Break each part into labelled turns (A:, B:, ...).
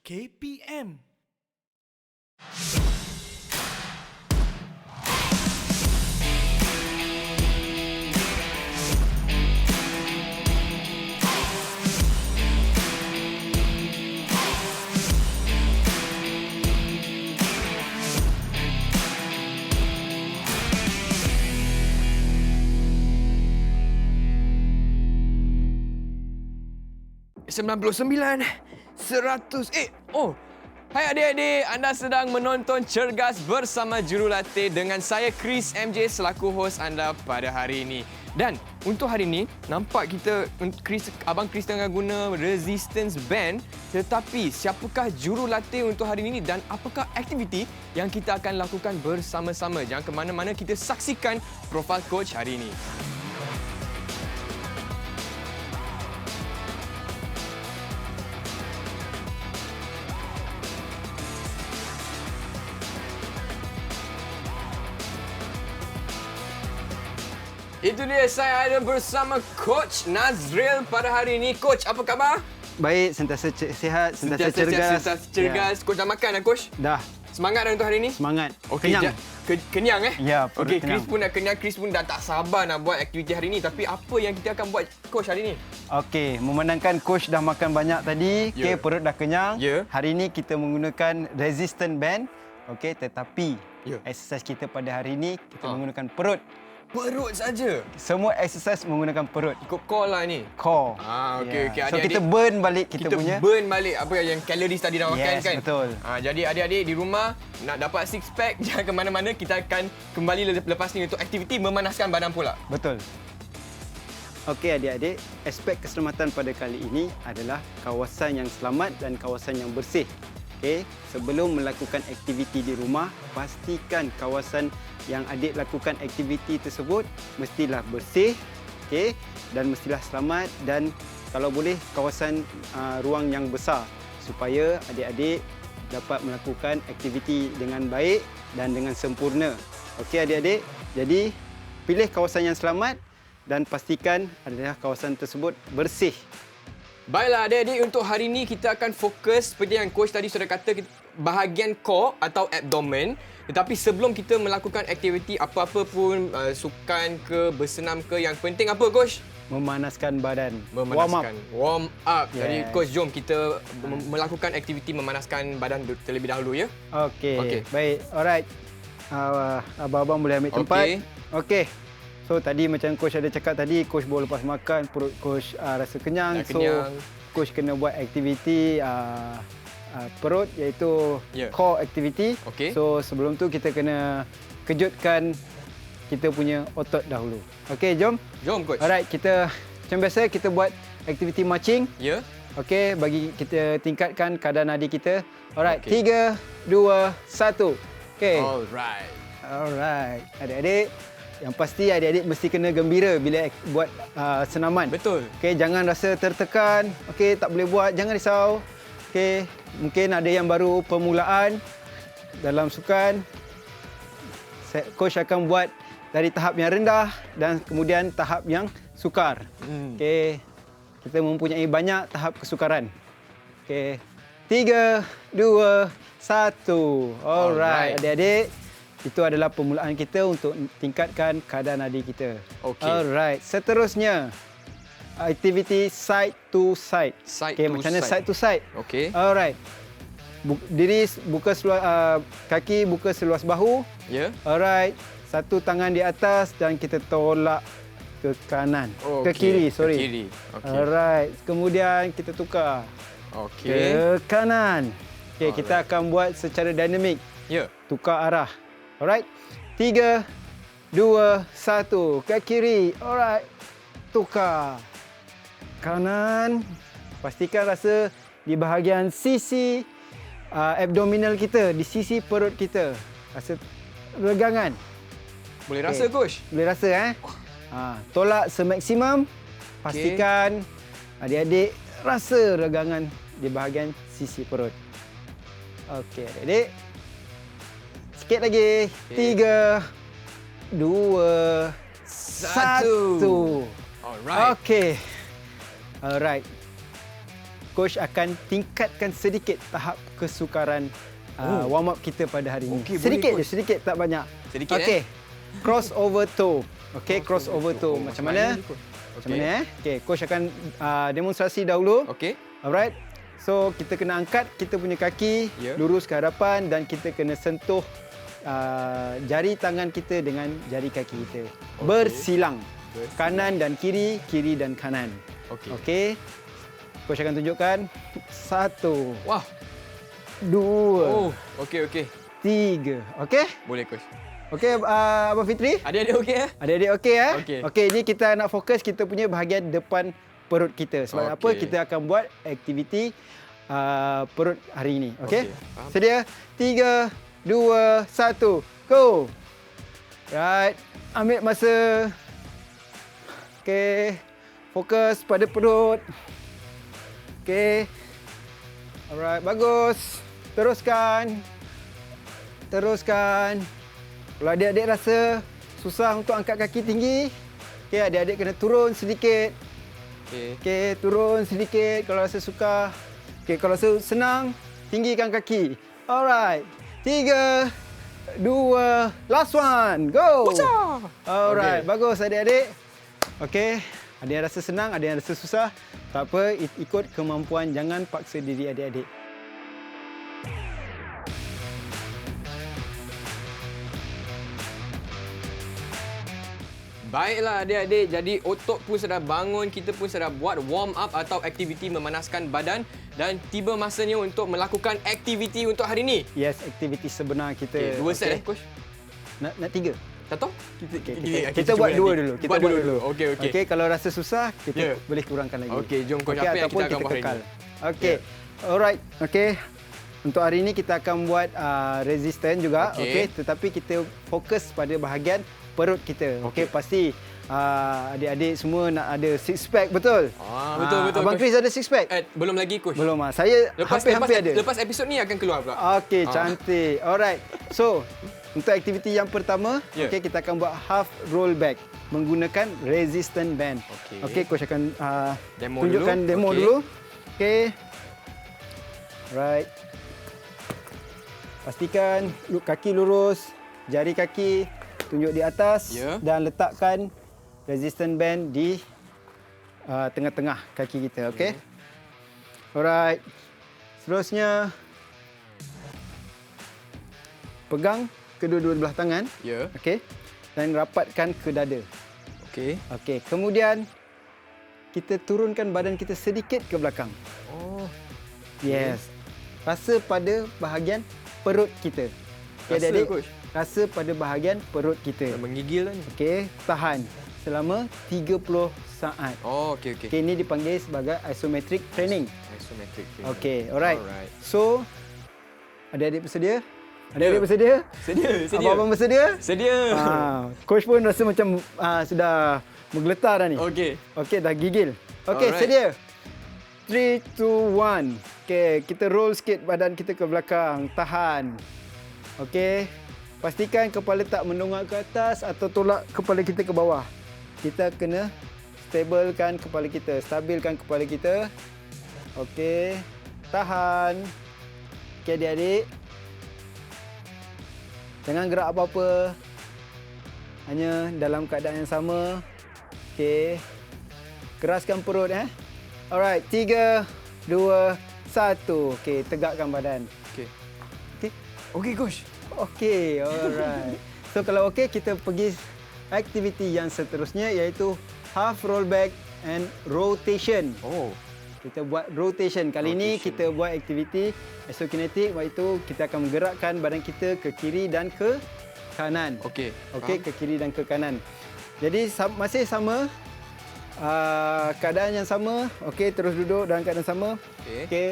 A: KPM.
B: $99, $100. Hai adik-adik, anda sedang menonton Cergas bersama Jurulatih dengan saya Chris MJ selaku hos anda pada hari ini. Dan untuk hari ini, nampak Abang Chris tengah guna resistance band, tetapi siapakah jurulatih untuk hari ini dan apakah aktiviti yang kita akan lakukan bersama-sama? Jangan ke mana-mana, kita saksikan profil coach hari ini. Itu dia, saya ada bersama Coach Nazril pada hari ini. Coach, apa khabar?
C: Baik, sentiasa sihat, sentiasa cergas.
B: Sentiasa cergas. Ya. Coach dah makan dah, Coach?
C: Dah.
B: Semangat dah untuk hari ini?
C: Semangat.
B: Okay,
C: kenyang.
B: Kenyang
C: Ya,
B: okey,
C: kenyang.
B: Chris pun dah kenyang. Chris pun dah tak sabar nak buat aktiviti hari ini. Tapi apa yang kita akan buat, Coach, hari ini?
C: Okey, memandangkan coach dah makan banyak tadi,
B: Ya.
C: perut dah kenyang.
B: Ya.
C: Hari ini kita menggunakan resistance band. Okey, tetapi
B: Ya.
C: exercise kita pada hari ini kita menggunakan perut.
B: Perut saja.
C: Semua exercise menggunakan perut.
B: Ikut call lah ni.
C: Core.
B: Okey.
C: So
B: Adik-adik,
C: kita burn balik kita punya.
B: burn balik apa yang calories tadi dah makan,
C: Yes,
B: kan?
C: betul.
B: Jadi adik-adik di rumah nak dapat six pack, jangan ke mana-mana. Kita akan kembali lepas ni untuk aktiviti memanaskan badan pula.
C: Betul. Okey adik-adik, aspek keselamatan pada kali ini adalah kawasan yang selamat dan kawasan yang bersih. Okey, sebelum melakukan aktiviti di rumah, pastikan kawasan yang adik lakukan aktiviti tersebut mestilah bersih, okey, dan mestilah selamat dan kalau boleh kawasan ruang yang besar supaya adik-adik dapat melakukan aktiviti dengan baik dan dengan sempurna. Okey adik-adik, jadi pilih kawasan yang selamat dan pastikan adalah kawasan tersebut bersih.
B: Baiklah adik-adik, untuk hari ini kita akan fokus seperti yang coach tadi sudah kata, bahagian core atau abdomen. Tetapi sebelum kita melakukan aktiviti apa-apa pun, sukan ke, bersenam ke, yang penting apa, coach?
C: Memanaskan badan.
B: Warm up.
C: Yes.
B: Jadi coach, jom kita melakukan aktiviti memanaskan badan terlebih dahulu, ya.
C: Okey. Baik. Alright. Abang-abang boleh ambil tempat. Okey. So tadi macam coach ada cakap tadi, coach baru lepas makan, perut coach rasa kenyang. Coach kena buat aktiviti perut iaitu core activity.
B: Okay.
C: So sebelum tu kita kena kejutkan kita punya otot dahulu. Okey, jom.
B: Jom coach.
C: Alright, kita macam biasa kita buat aktiviti marching.
B: Ya.
C: Okey, bagi kita tingkatkan kadar nadi kita. Alright, 3, 2, 1. Okey. Alright. Adik-adik, yang pasti adik-adik mesti kena gembira bila buat senaman.
B: Betul.
C: Okey, jangan rasa tertekan. Okey, tak boleh buat, jangan risau. Okey, mungkin ada yang baru permulaan dalam sukan. Coach akan buat dari tahap yang rendah dan kemudian tahap yang sukar. Okey, kita mempunyai banyak tahap kesukaran. Okey, 3, 2, 1. Alright, adik-adik. Itu adalah permulaan kita untuk tingkatkan kadar nadi kita.
B: Okey.
C: Alright, seterusnya aktiviti side to side. Macam mana side to side?
B: Okey.
C: Alright. Diri buka kaki buka seluas bahu.
B: Ya.
C: Alright. Satu tangan di atas dan kita tolak ke kanan. Ke kiri,
B: Ke kiri. Okey.
C: Alright. Kemudian kita tukar.
B: Okey.
C: Ke kanan. Okey, kita akan buat secara dinamik.
B: Ya.
C: Tukar arah. Alright. 3, 2, 1. Ke kiri. Alright. Tukar. Kanan. Pastikan rasa di bahagian sisi abdominal kita, di sisi perut kita. Rasa regangan.
B: Boleh rasa, coach?
C: Boleh rasa, tolak semaksimum. Pastikan adik-adik rasa regangan di bahagian sisi perut. Okey, adik-adik. Sikit lagi. 3, 2, 1.
B: Alright.
C: Okey. Alright. coach akan tingkatkan sedikit tahap kesukaran warm up kita pada hari ini.
B: Okey,
C: Sedikit
B: boleh,
C: je, sedikit tak banyak.
B: Sedikit,
C: Okey. Crossover toe. Okey, crossover toe. Macam mana?
B: ni, coach?
C: Macam mana Okey, coach akan demonstrasi dahulu.
B: Okey.
C: Alright. So, kita kena angkat kita punya kaki
B: Ya.
C: lurus ke hadapan dan kita kena sentuh jari tangan kita dengan jari kaki kita. Bersilang. Kanan dan kiri, kiri dan kanan.
B: Okey.
C: Okey. Coach akan tunjukkan. 1,
B: Wah.
C: 2,
B: Oh, okey.
C: 3. Okey?
B: Boleh, coach.
C: Okey, Abang Fitri?
B: Adik-adik okey ya?
C: Adik-adik okey eh?
B: Okey.
C: Okey, ni kita nak fokus kita punya bahagian depan perut kita. Sebab apa?
B: Okey.
C: Kita akan buat aktiviti perut hari ini. Okey?
B: Okey, faham.
C: Sedia? 3, 2, 1, go! Right. Ambil masa. Okey. Fokus pada perut. Okey. Alright, bagus. Teruskan. Kalau adik-adik rasa susah untuk angkat kaki tinggi, okey, adik-adik kena turun sedikit.
B: Okey.
C: Okey, turun sedikit kalau rasa suka. Okey, kalau rasa senang, tinggikan kaki. Alright. 3, 2, last one. Go. Alright,
B: Okey.
C: bagus adik-adik. Okey, ada yang rasa senang, ada yang rasa susah. Tak apa, ikut kemampuan, jangan paksa diri adik-adik.
B: Baiklah adik-adik, jadi otot pun sudah bangun, kita pun sudah buat warm up atau aktiviti memanaskan badan dan tiba masanya untuk melakukan aktiviti untuk hari ini.
C: Yes, aktiviti sebenar kita.
B: Okay, 2 set coach?
C: Nak 3.
B: Tak tahu?
C: Kita buat
B: cuba
C: 2
B: nanti.
C: dulu. Kita
B: buat
C: buat
B: dulu.
C: dulu.
B: Okey.
C: Okey, kalau rasa susah,
B: Ya.
C: kita boleh kurangkan lagi.
B: Okey, jom coach.
C: Okey,
B: Apa yang
C: ataupun
B: kita akan buat hari
C: kekal.
B: ini?
C: Okey. Alright. Okey. Untuk hari ini kita akan buat resistance juga.
B: Okey.
C: Okey, tetapi kita fokus pada bahagian perut kita. Okey, pasti adik-adik semua nak ada six pack, betul?
B: Betul.
C: Abang
B: coach.
C: Chris ada six pack?
B: Belum lagi coach.
C: Belum Saya hampir-hampir ada.
B: Lepas episod ni akan keluar pula.
C: Okey, cantik. Alright. So, untuk aktiviti yang pertama,
B: Ya.
C: okey, kita akan buat half roll back menggunakan resistance band.
B: Okey.
C: Okey, coach akan
B: Demo
C: tunjukkan
B: dulu.
C: demo
B: Okey.
C: dulu. Okey. Right. Pastikan kaki lurus, jari kaki tunjuk di atas
B: Ya.
C: dan letakkan resistance band di tengah-tengah kaki kita, okey? Alright. Seterusnya pegang kedua-dua belah tangan,
B: Ya.
C: okey? Dan rapatkan ke dada.
B: Okey.
C: Okey, kemudian kita turunkan badan kita sedikit ke belakang.
B: Oh.
C: Yes. Rasa pada bahagian perut kita. Okey,
B: Rasa,
C: adik-adik?
B: coach?
C: Rasa pada bahagian perut kita.
B: Menggigil lah ni.
C: Okey, tahan selama 30 saat.
B: Oh, okey.
C: Okey, ini dipanggil sebagai isometric training.
B: Isometric.
C: Okey, alright.
B: Alright.
C: So, adik-adik bersedia? Adik-adik bersedia?
B: Sedia.
C: Abang-abang bersedia?
B: Sedia.
C: Coach pun rasa macam sudah menggeletar dah ni.
B: Okey.
C: Okey, dah gigil. Okey,
B: Alright.
C: sedia? 3, 2, 1. Okey, kita roll sikit badan kita ke belakang. Tahan. Okey. Pastikan kepala tak mendongak ke atas atau tolak kepala kita ke bawah. Kita kena stabilkan kepala kita. Stabilkan kepala kita. Okey. Tahan. Okey, adik-adik. Jangan gerak apa-apa. Hanya dalam keadaan yang sama. Okey. Keraskan perut Alright, 3, 2, 1. Okey, tegakkan badan.
B: Okey.
C: Okey.
B: Okey, coach.
C: Okey, alright. So kalau okey, kita pergi aktiviti yang seterusnya iaitu half roll back and rotation.
B: Oh.
C: Kita buat rotation. Kali ini kita buat aktiviti isokinetik, iaitu kita akan menggerakkan badan kita ke kiri dan ke kanan.
B: Okey.
C: Okey, ke kiri dan ke kanan. Jadi masih sama keadaan yang sama. Okey, terus duduk dalam keadaan sama.
B: Okey.
C: Okey.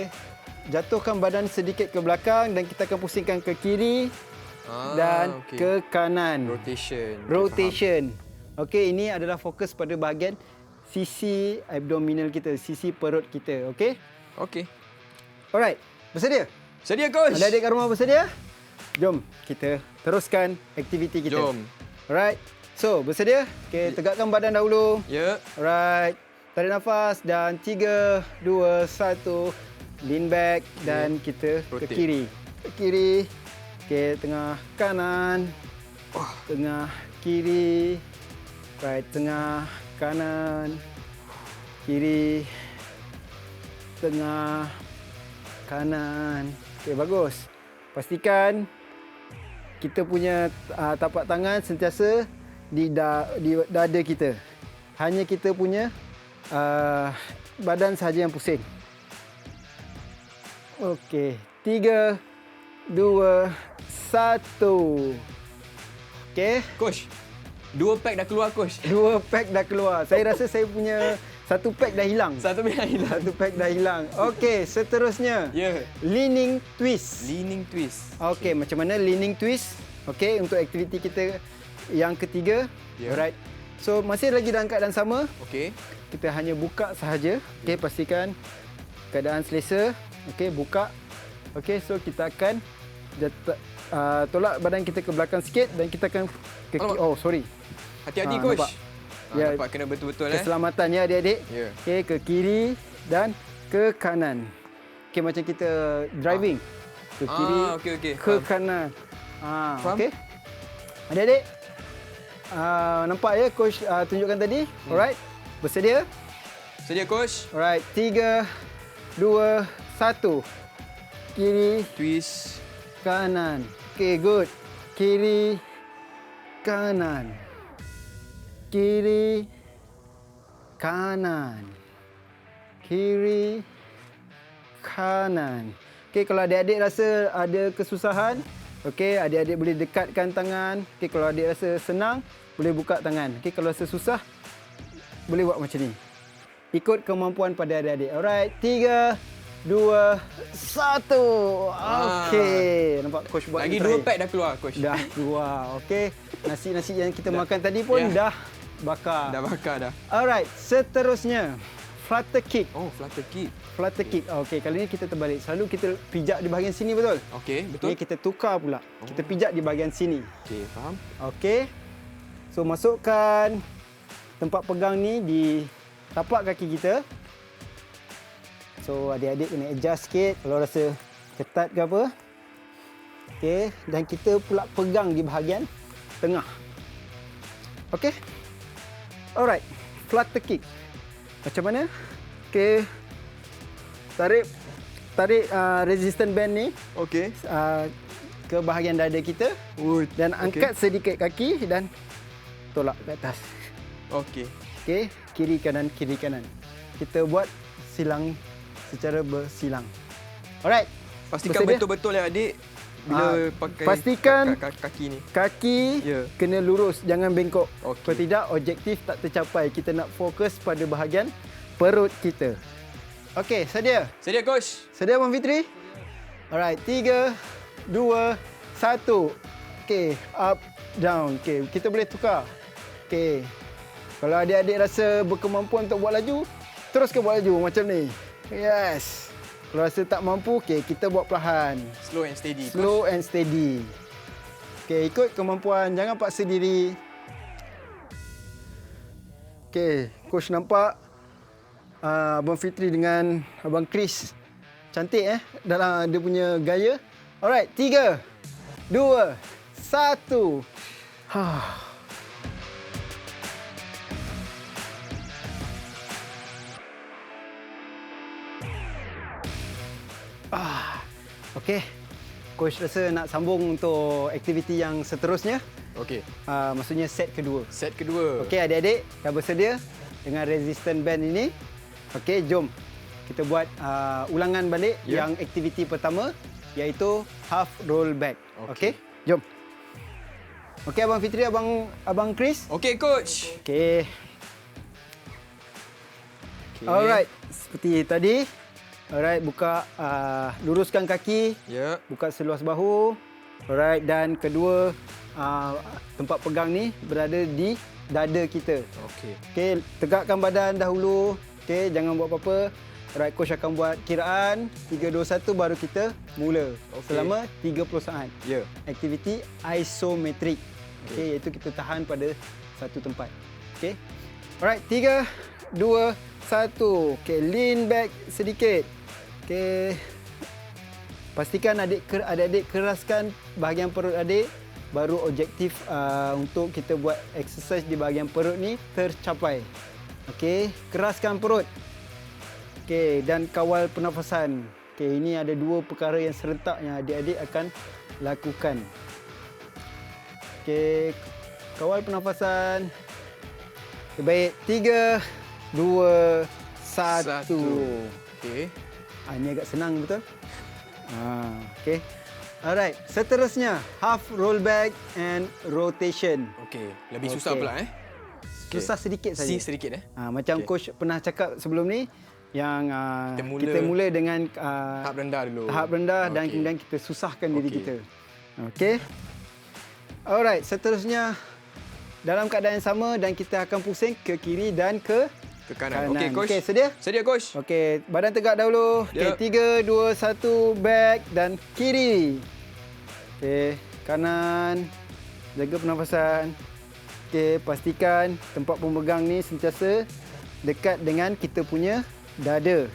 C: Jatuhkan badan sedikit ke belakang dan kita akan pusingkan ke kiri dan
B: okey.
C: ke kanan.
B: Rotation.
C: Rotation. Okey, ini adalah fokus pada bahagian sisi abdominal kita, sisi perut kita. Okey?
B: Okey.
C: Alright. Bersedia?
B: Sedia, coach.
C: Adik-adik kat rumah bersedia? Jom kita teruskan aktiviti kita.
B: Jom.
C: Alright. So, bersedia? Okey, tegakkan badan dahulu.
B: Ya.
C: Alright. Tarik nafas dan 3, 2, 1. Lean back dan kita ke
B: Rotate.
C: kiri. Ke kiri. Okey, tengah kanan. Tengah kiri. Right, tengah kanan. Kiri. Tengah kanan. Okey, bagus. Pastikan kita punya tapak tangan sentiasa di dada kita. Hanya kita punya badan sahaja yang pusing. Okey, 3, 2, 1. Okey,
B: Coach, 2 pack dah keluar coach.
C: 2 pack dah keluar. Saya rasa saya punya 1 pack dah hilang.
B: Satu pack hilang.
C: 1 pack dah hilang. Okey, seterusnya.
B: Ya.
C: Leaning twist.
B: Leaning twist.
C: Okey, macam mana leaning twist? Okey, untuk aktiviti kita yang ketiga.
B: Ya.
C: Alright. So, masih lagi dalam keadaan sama.
B: Okey.
C: Kita hanya buka sahaja. Okey, pastikan keadaan selesa. Okey, buka. Okey, so kita akan tolak badan kita ke belakang sikit dan kita akan ke kiri. Oh, sorry.
B: Hati-hati coach.
C: nampak.
B: Ya.
C: Ya,
B: Nampak kena betul-betul
C: Keselamatan ya adik-adik.
B: Ya.
C: Okey, ke kiri dan ke kanan. Okey, macam kita driving. Ke kiri,
B: okey.
C: ke kanan.
B: Faham?
C: Okey. Adik-adik, nampak ya coach tunjukkan tadi? Alright. Bersedia?
B: Sedia coach.
C: Alright. 3, 2, 1. Kiri,
B: Twist.
C: kanan. Okey, good. Kiri, kanan. Kiri, kanan. Kiri, kanan. Okey, kalau adik-adik rasa ada kesusahan, okey, adik-adik boleh dekatkan tangan. Okey, kalau adik rasa senang, boleh buka tangan. Okey, kalau rasa susah, boleh buat macam ni. Ikut kemampuan pada adik-adik. Alright, 3, 2, 1. Okey, nampak coach buat
B: Lagi
C: yang
B: 2
C: terakhir.
B: pack dah keluar coach.
C: Dah keluar. Okey, nasi-nasi yang kita makan tadi pun
B: Ya.
C: dah bakar.
B: Dah bakar dah.
C: Alright, seterusnya flutter kick.
B: Oh, flutter kick.
C: Flutter kick. Okey, kali ni kita terbalik. Selalu kita pijak di bahagian sini, betul?
B: Okey, betul.
C: Okey, kita tukar pula. Kita pijak di bahagian sini.
B: Okey, faham.
C: Okey. So, masukkan tempat pegang ni di tapak kaki kita. So, adik-adik kena adjust sikit kalau rasa ketat ke apa. Okey, dan kita pula pegang di bahagian tengah. Okey. Alright, flutter kick. Macam mana? Okey. Tarik resistance band ni
B: Okey.
C: ke bahagian dada kita dan angkat sedikit kaki dan tolak ke atas.
B: Okey.
C: Okey, kiri kanan. Kita buat silang secara bersilang. Alright.
B: Pastikan
C: Bersedia?
B: betul-betul ya adik bila pakai
C: pastikan
B: kaki ni.
C: Kaki
B: Ya.
C: kena lurus, jangan bengkok.
B: Okey.
C: Kalau tidak, objektif tak tercapai. Kita nak fokus pada bahagian perut kita. Okey, sedia?
B: Sedia coach.
C: Sedia Abang Fitri? Alright, 3, 2, 1. Okey, up, down. Okey, kita boleh tukar. Okey. Kalau adik-adik rasa berkemampuan untuk buat laju, teruskan buat laju macam ni. Yes. Kalau rasa tak mampu, okey, kita buat perlahan.
B: Slow and steady.
C: Slow and steady. Okey, ikut kemampuan, jangan paksa diri. Okey, coach nampak Abang Fitri dengan Abang Chris cantik dalam dia punya gaya. Alright, 3, 2, 1. Okey. Coach rasa nak sambung untuk aktiviti yang seterusnya.
B: Okey.
C: Maksudnya set kedua.
B: Set kedua.
C: Okey adik-adik, dah bersedia dengan resistance band ini? Okey, jom kita buat ulangan balik yang aktiviti pertama iaitu half roll back. Okey, jom. Okey Abang Fitri, Abang Chris.
B: Okey coach.
C: Okey. Alright, seperti tadi. Alright, buka luruskan kaki.
B: Ya.
C: Buka seluas bahu. Alright, dan kedua tempat pegang ni berada di dada kita.
B: Okey.
C: Okey, tegakkan badan dahulu. Okey, jangan buat apa-apa. Alright, coach akan buat kiraan 3 2 1 baru kita mula. Selama 30 saat.
B: Ya.
C: Aktiviti isometrik. Okey, iaitu kita tahan pada satu tempat. Okey. Alright, 3 2 1. Okey, lean back sedikit. Okey. Pastikan adik-adik keraskan bahagian perut adik, baru objektif untuk kita buat exercise di bahagian perut ni tercapai. Okey, keraskan perut. Okey, dan kawal pernafasan. Okey, ini ada 2 perkara yang serentak yang adik-adik akan lakukan. Okey, kawal pernafasan. Okay, baik, 3, 2, 1.
B: Okey.
C: Ini agak senang betul? Okey. Alright, seterusnya half roll back and rotation.
B: Okey, lebih susah pula
C: Susah sedikit saja.
B: Sedikit
C: Macam coach pernah cakap sebelum ni yang kita mula dengan
B: tahap rendah dulu.
C: Tahap rendah dan kemudian kita susahkan diri kita. Okey. Alright, seterusnya dalam keadaan yang sama dan kita akan pusing ke kiri dan ke
B: kanan. Okey, coach.
C: Okey, sedia?
B: Sedia, coach.
C: Okey, badan tegak dahulu.
B: Ya.
C: Okey, 3, 2, 1, back dan kiri. Okey, kanan. Jaga pernafasan. Okey, pastikan tempat pemegang ni sentiasa dekat dengan kita punya dada.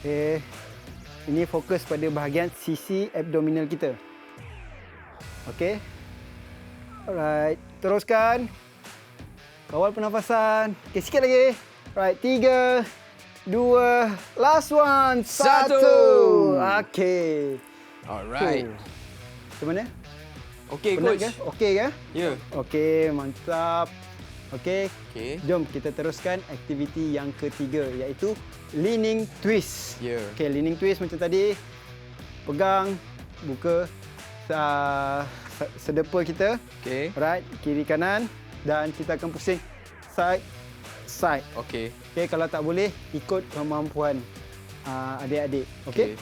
C: Okey. Ini fokus pada bahagian sisi abdominal kita. Okey. Alright, teruskan. Kawal pernafasan. Okey, sikit lagi. Right, 3, 2, last one. 1. Okey.
B: Alright.
C: Macam mana?
B: Okey,
C: Penat
B: coach.
C: ke? Okey ke?
B: Ya.
C: Okey, mantap. Okey.
B: Okey.
C: Jom kita teruskan aktiviti yang ketiga iaitu leaning twist.
B: Ya.
C: Okey, leaning twist macam tadi. Pegang, buka sedepa kita.
B: Okey.
C: Right, kiri kanan dan kita akan pusing side side.
B: Okey.
C: Okey, kalau tak boleh ikut kemampuan adik-adik. Okey.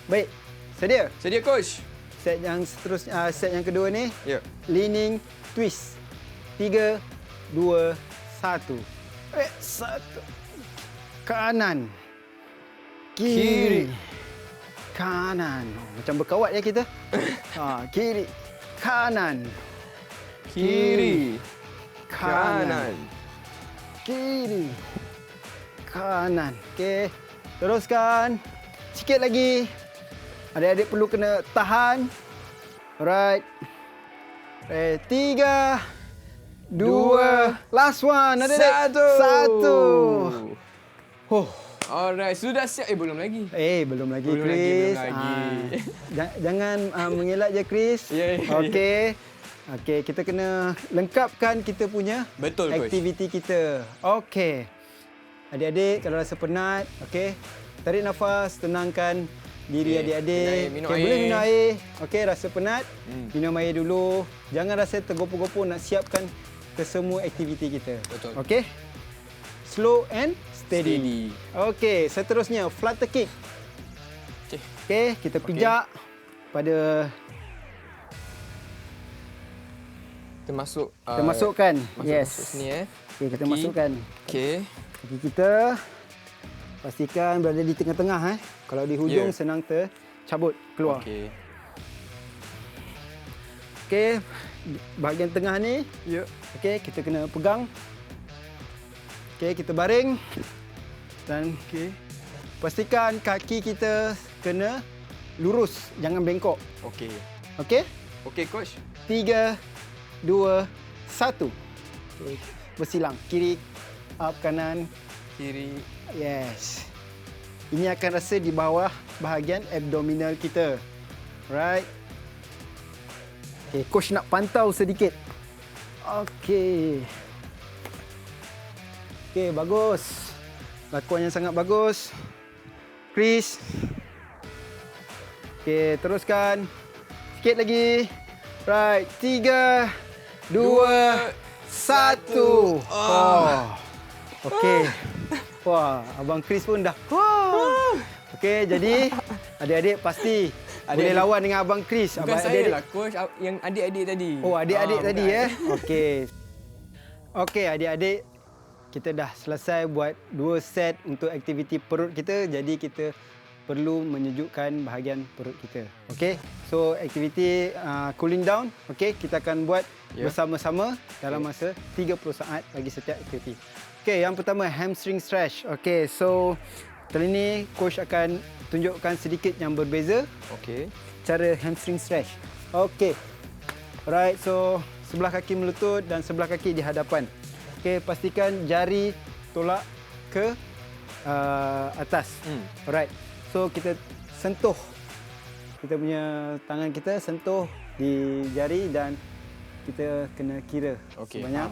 C: Baik. Sedia?
B: Sedia, coach.
C: Set yang seterusnya, set yang kedua ni,
B: Ya.
C: leaning twist. 3, 2, 1. 1. Kanan. Kiri. Kanan. Macam berkawat ya kita. Kiri. Kanan.
B: Kiri.
C: Kanan. Kiri. Kanan. Okey. Teruskan. Sikit lagi. Adik-adik perlu kena tahan. Alright. 3, 2, last one. Adik-adik. 1.
B: Alright, sudah siap. Belum lagi.
C: Belum lagi,
B: Belum
C: Chris.
B: lagi.
C: Jangan mengelak je, Chris.
B: Ya.
C: Okey. Okey, kita kena lengkapkan kita punya
B: Betul, coach.
C: aktiviti kita. Okey. Adik-adik kalau rasa penat, okey, tarik nafas, tenangkan diri adik-adik.
B: Minum
C: Okey,
B: air.
C: boleh minum air. Okey, rasa penat, minum air dulu. Jangan rasa tergopoh-gopoh nak siapkan ke semua aktiviti kita.
B: Betul.
C: Okey. Slow and steady. Okey, seterusnya flutter kick. Okey, kita pijak pada
B: Kita masuk.
C: kita masukkan. Yes.
B: Masuk sini
C: Okey, kita
B: Kaki.
C: masukkan.
B: Okey.
C: Kaki kita pastikan berada di tengah-tengah Kalau di hujung
B: Ya.
C: senang tercabut keluar.
B: Okey.
C: Okey, bahagian tengah ni.
B: Ya.
C: Okey, kita kena pegang. Okey, kita baring. Dan pastikan kaki kita kena lurus, jangan bengkok.
B: Okey.
C: Okey?
B: Okey, coach.
C: 3, 2, 1. Okey, bersilang. Kiri, up, kanan.
B: Kiri.
C: Yes. Ini akan rasa di bawah bahagian abdominal kita. Right. Okey, coach nak pantau sedikit. Okey. Okey, bagus. Lakuan yang sangat bagus. Chris. Okey, teruskan. Sikit lagi. Right, 3, 2, 1. Okey. Wah, Abang Chris pun dah. Okey, jadi adik-adik pasti boleh lawan dengan Abang Chris.
B: Bukan saya
C: adik-adik.
B: lah, coach. Yang adik-adik tadi.
C: Oh, adik-adik tadi
B: bukan.
C: Okey. Okey, adik-adik. Kita dah selesai buat 2 set untuk aktiviti perut kita. Jadi kita perlu menyejukkan bahagian perut kita. Okey. So aktiviti cooling down, okey, kita akan buat bersama-sama dalam masa 30 saat bagi setiap aktiviti. Okey, yang pertama hamstring stretch. Okey, so kali ini coach akan tunjukkan sedikit yang berbeza
B: Okey.
C: cara hamstring stretch. Okey. Alright, so sebelah kaki melutut dan sebelah kaki di hadapan. Okey, pastikan jari tolak ke atas. Alright. So kita sentuh. Kita punya tangan kita sentuh di jari dan kita kena kira
B: Okey,
C: sebanyak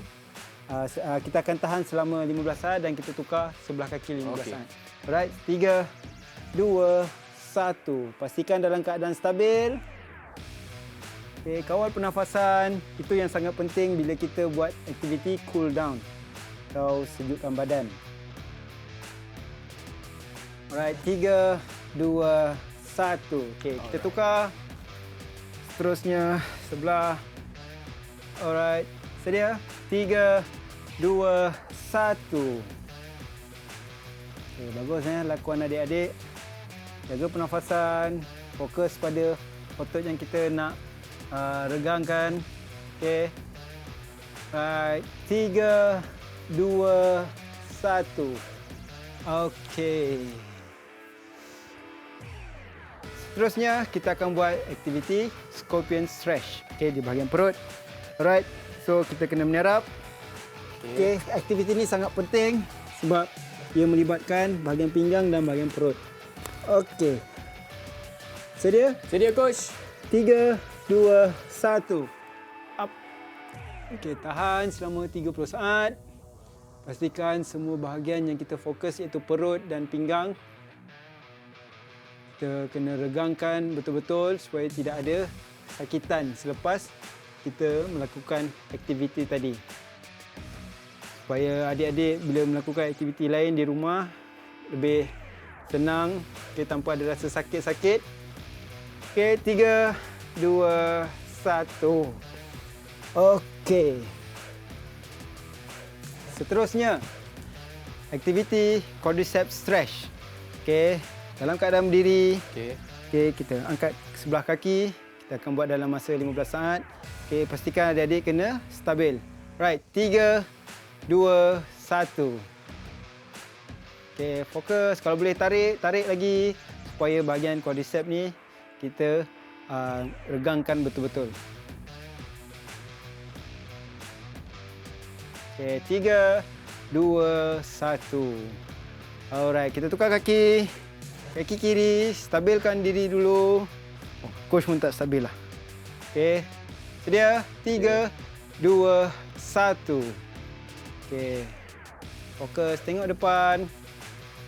C: kita akan tahan selama 15 saat dan kita tukar sebelah kaki 15 saat. Alright, 3 2 1. Pastikan dalam keadaan stabil. Okay, kawal pernafasan. Itu yang sangat penting bila kita buat aktiviti cool down atau sejukkan badan. Alright, 3 2 1. Okey, kita tukar. Seterusnya sebelah. Alright, sedia? 3 2 1. Okey, bagus lakuan adik-adik. Jaga pernafasan, fokus pada otot yang kita nak regangkan. Okey. Right, 3 2 1. Okey. Seterusnya kita akan buat aktiviti scorpion stretch. Okey, di bahagian perut. Alright. So kita kena menyerap. Okey, aktiviti ini sangat penting sebab ia melibatkan bahagian pinggang dan bahagian perut. Okey. Sedia?
B: Sedia coach.
C: 3 2 1. Up. Okey, tahan selama 30 saat. Pastikan semua bahagian yang kita fokus iaitu perut dan pinggang. Kita kena regangkan betul-betul supaya tidak ada sakitan selepas kita melakukan aktiviti tadi. Supaya adik-adik bila melakukan aktiviti lain di rumah lebih senang, okay, tanpa ada rasa sakit-sakit. Okey, 3 2 1. Okey. Seterusnya, aktiviti quadriceps stretch. Okey, dalam keadaan berdiri. Okey, kita angkat sebelah kaki. Kita akan buat dalam masa 15 saat. Okey, pastikan adik-adik kena stabil. Right, 3 2 1. Okey, fokus. Kalau boleh tarik lagi supaya bahagian quadriceps ni kita regangkan betul-betul. Okey, 3 2 1. Alright, kita tukar kaki. Kaki kiri, stabilkan diri dulu. Coach pun tak stabil lah. Okey. Sedia? 3 2 1. Okey. Fokus, tengok depan.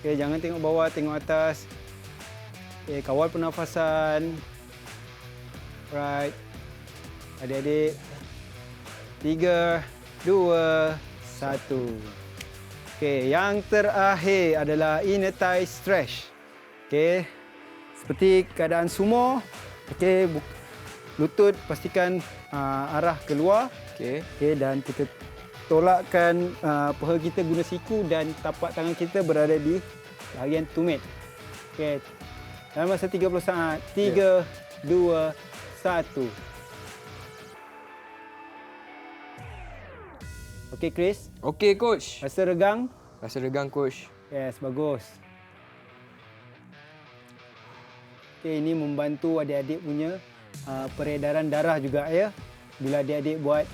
C: Okey, jangan tengok bawah, tengok atas. Okey, kawal pernafasan. Right. Adik-adik. 3 2 1. Okey, yang terakhir adalah inner thigh stretch. Okey. Seperti keadaan sumo. Okey, lutut pastikan arah keluar.
B: Okey.
C: Okey, dan kita tolakkan paha kita guna siku dan tapak tangan kita berada di bahagian tumit. Okey. Dalam masa 30 saat. 3 2 1. Okey, Chris.
B: Okey coach.
C: Rasa regang?
B: Rasa regang coach.
C: Yes, bagus. Okay, ini membantu adik-adik punya peredaran darah juga ya. Bila adik-adik buat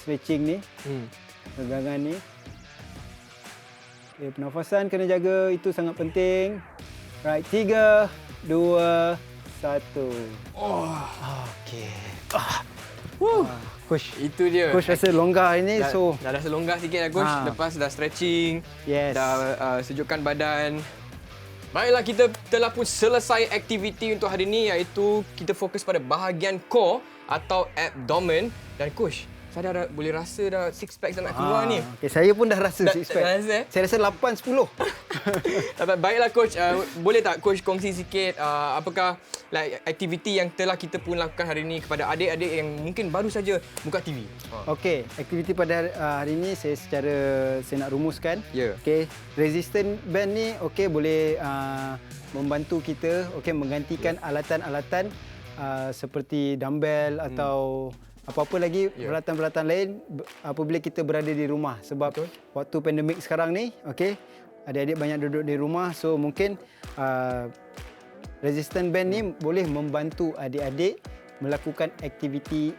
C: stretching ni, regangan ni. Okay, pernafasan kena jaga, itu sangat penting. Right, 3 2 1. Okey. Coach,
B: Itu dia.
C: coach rasa longgar ini, so
B: Dah rasa longgar sikit dah coach. Lepas dah stretching.
C: yes.
B: Dah sejukkan badan. Baiklah, kita telah pun selesai aktiviti untuk hari ini, iaitu kita fokus pada bahagian core atau abdomen. Dan coach, Saya dah boleh rasa dah six pack dah nak keluar ni.
C: Okay, saya pun dah rasa
B: Dah-
C: six pack.
B: dah rasa, eh?
C: Saya rasa 8 10.
B: Baiklah coach, boleh tak coach kongsi sikit apakah aktiviti yang telah kita pun lakukan hari ini kepada adik-adik yang mungkin baru saja buka TV?
C: Okey, aktiviti pada hari ini saya nak rumuskan.
B: Ya.
C: Okey, resistant band ni boleh membantu kita menggantikan alatan-alatan seperti dumbbell atau apa-apa lagi peralatan-peralatan lain apabila kita berada di rumah sebab waktu pandemik sekarang ni adik-adik banyak duduk di rumah, so mungkin resistant band ni boleh membantu adik-adik melakukan aktiviti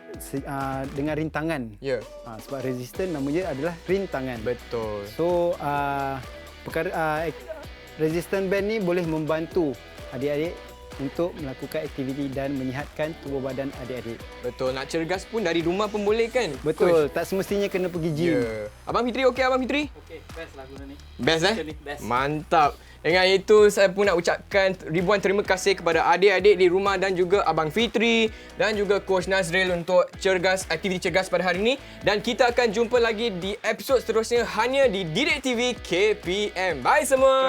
C: dengan rintangan.
B: Ya.
C: Sebab resistant nama dia adalah rintangan.
B: Betul.
C: So resistant band ni boleh membantu adik-adik untuk melakukan aktiviti dan menyihatkan tubuh badan adik-adik.
B: Betul. Nak cergas pun dari rumah pun boleh kan?
C: Betul, tak semestinya kena pergi gym.
B: Ya. Abang Fitri okey Abang Fitri?
A: Okey, best lagu ni.
B: Best
A: Best.
B: Mantap. Dengan itu saya pun nak ucapkan ribuan terima kasih kepada adik-adik di rumah dan juga Abang Fitri dan juga Coach Nazril untuk aktiviti cergas pada hari ini, dan kita akan jumpa lagi di episod seterusnya hanya di Didik TV KPM. Bye semua.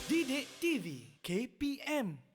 D: Didik TV KPM